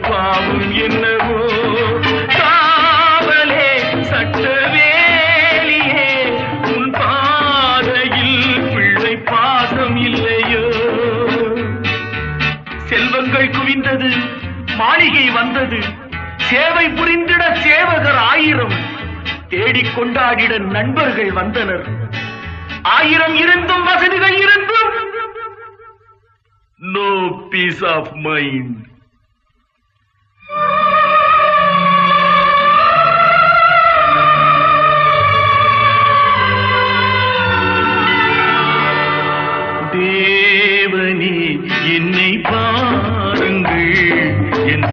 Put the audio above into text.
பாவம் என்னவோ காவலே சட்டவேலியே உன் பாதையில் பிள்ளை பாசம் இல்லையோ செல்வங்கள் குவிந்தது மாளிகை வந்தது சேவை புரிந்திட சேவகர் 1000 தேடிக் கொண்டாடிட நண்பர்கள் வந்தனர் 1000 இருந்தும் வசதிகள் இருந்தும் no peace of mind